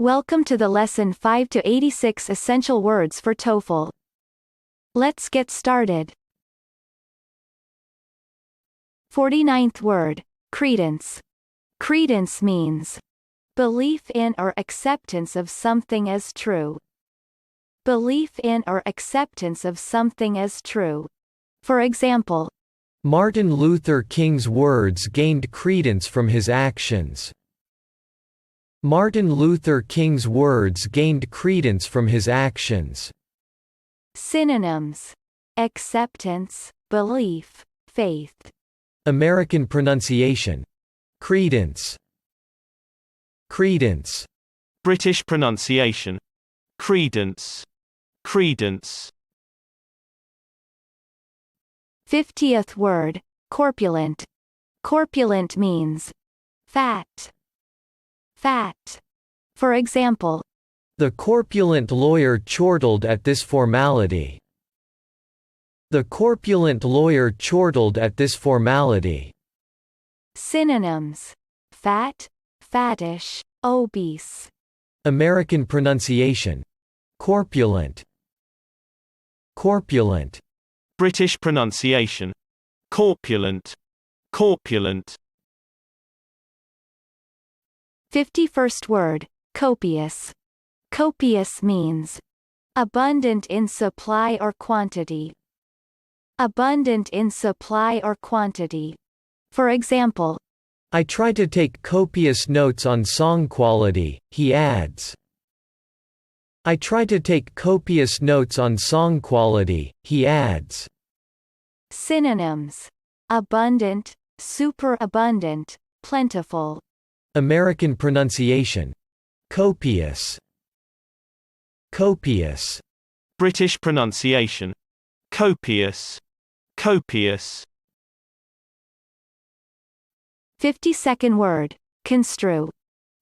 Welcome to the lesson 5 to 86 essential words for TOEFL. Let's get started. 49th word, credence. Credence means belief in or acceptance of something as true. Belief in or acceptance of something as true. For example, Martin Luther King's words gained credence from his actions. Martin Luther King's words gained credence from his actions. synonyms: acceptance, belief, faith. American pronunciation. Credence. Credence. British pronunciation. Credence. Credence. 50th word, corpulent. Corpulent means fat. Fat. For example, The corpulent lawyer chortled at this formality. The corpulent lawyer chortled at this formality. synonyms: fat, fattish, obese. American pronunciation. Corpulent. Corpulent. British pronunciation. Corpulent. Corpulent. 51st word, copious. Copious means abundant in supply or quantity. Abundant in supply or quantity. For example, I try to take copious notes on song quality, he adds. I try to take copious notes on song quality, he adds. synonyms: abundant, superabundant, plentiful. American pronunciation. Copious. Copious. British pronunciation. Copious. Copious. 52nd word, construe.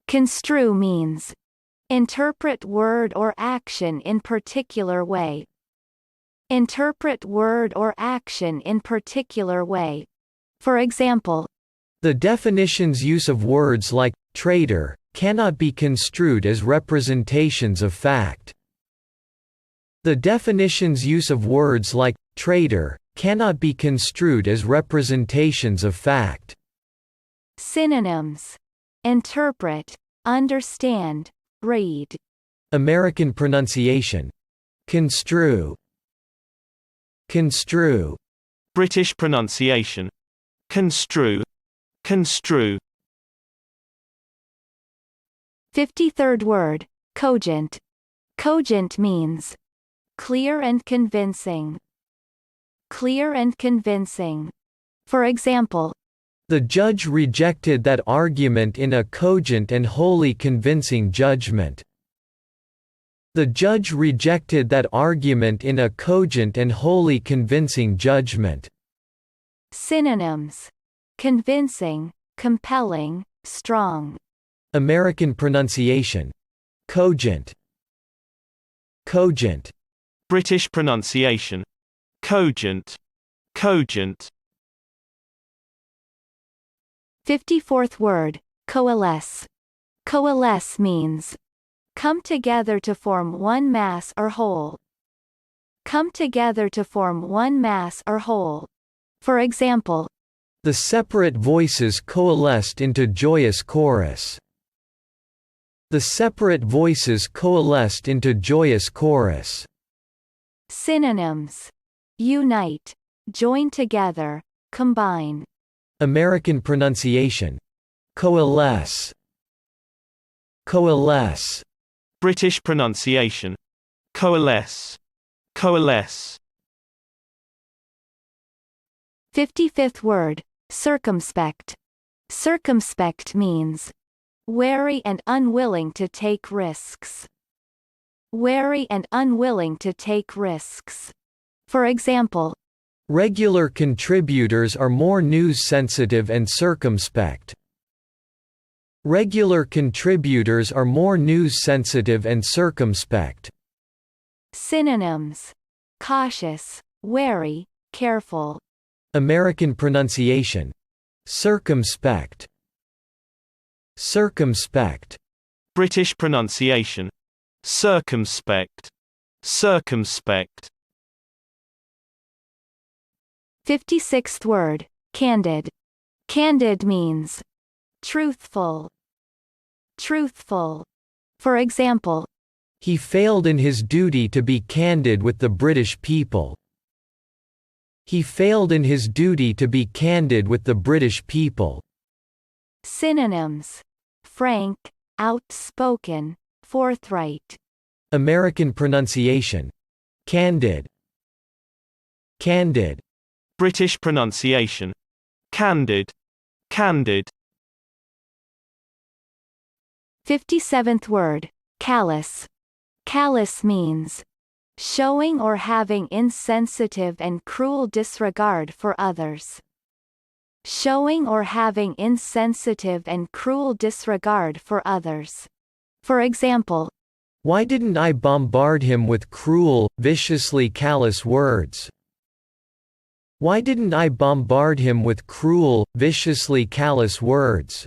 Construe means interpret word or action in particular way. Interpret word or action in particular way. For example, The definition's use of words like traitor cannot be construed as representations of fact. The definition's use of words like traitor cannot be construed as representations of fact. synonyms: interpret, understand, read. American pronunciation. Construe. Construe. British pronunciation. Construe. Construe. 53rd word, cogent. Cogent means clear and convincing. Clear and convincing. For example, The judge rejected that argument in a cogent and wholly convincing judgment. The judge rejected that argument in a cogent and wholly convincing judgment. synonyms: convincing, compelling, strong. American pronunciation. Cogent. Cogent. British pronunciation. Cogent. Cogent. 54th word, coalesce. Coalesce means come together to form one mass or whole. Come together to form one mass or whole. For example, The separate voices coalesced into joyous chorus. The separate voices coalesced into joyous chorus. synonyms: unite, join together, combine. American pronunciation. Coalesce. Coalesce. British pronunciation. Coalesce. Coalesce. 55th word, circumspect. Circumspect means wary and unwilling to take risks. Wary and unwilling to take risks. For example, Regular contributors are more news-sensitive and circumspect. Regular contributors are more news-sensitive and circumspect. synonyms: cautious, wary, careful. American pronunciation. Circumspect. Circumspect. British pronunciation. Circumspect. Circumspect. 56th word, candid. Candid means truthful. Truthful. For example, He failed in his duty to be candid with the British people. He failed in his duty to be candid with the British people. synonyms: frank, outspoken, forthright. American pronunciation. Candid. Candid. British pronunciation. Candid. Candid. 57th word, callous. Callous means showing or having insensitive and cruel disregard for others. Showing or having insensitive and cruel disregard for others. For example, Why didn't I bombard him with cruel, viciously callous words? Why didn't I bombard him with cruel, viciously callous words?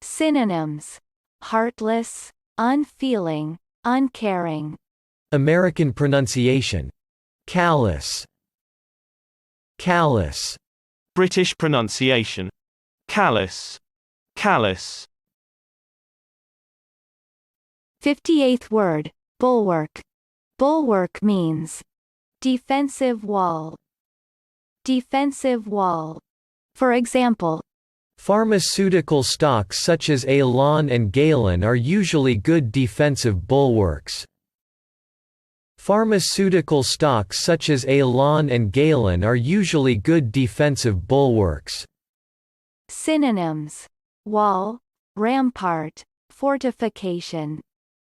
synonyms: heartless, unfeeling, uncaring. American pronunciation. Callous. Callous. British pronunciation. Callous. Callous. 58th word, bulwark. Bulwark means defensive wall. Defensive wall. For example, Pharmaceutical stocks such as Elan and Galen are usually good defensive bulwarks. Pharmaceutical stocks such as Elan and Galen are usually good defensive bulwarks. synonyms: wall, rampart, fortification.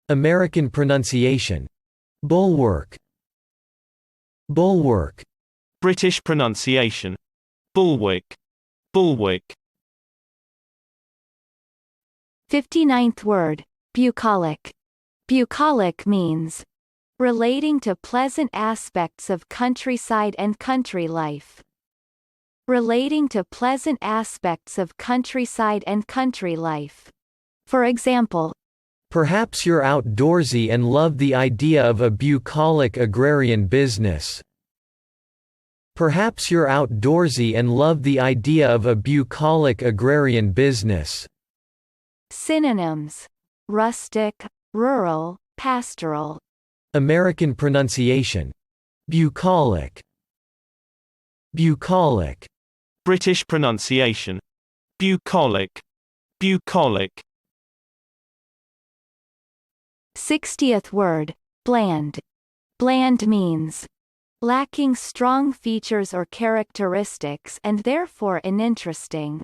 American pronunciation. Bulwark. Bulwark. British pronunciation. Bulwark. Bulwark. 59th word, bucolic. Bucolic means relating to pleasant aspects of countryside and country life. Relating to pleasant aspects of countryside and country life. For example, Perhaps you're outdoorsy and love the idea of a bucolic agrarian business. Perhaps you're outdoorsy and love the idea of a bucolic agrarian business. synonyms: rustic, rural, pastoral. American pronunciation. Bucolic. Bucolic. British pronunciation. Bucolic. Bucolic. 60th word, bland. Bland means lacking strong features or characteristics and therefore uninteresting.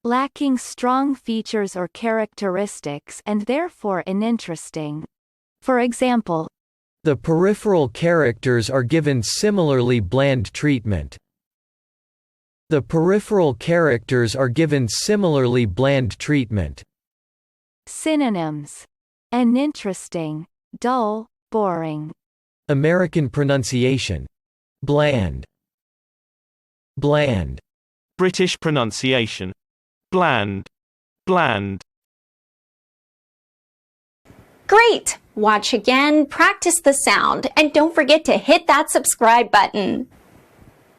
Lacking strong features or characteristics and therefore uninteresting. For example, The peripheral characters are given similarly bland treatment. The peripheral characters are given similarly bland treatment. synonyms: uninteresting, dull, boring. American pronunciation. Bland. Bland. British pronunciation. Bland. Bland. Great! Watch again, practice the sound, and don't forget to hit that subscribe button.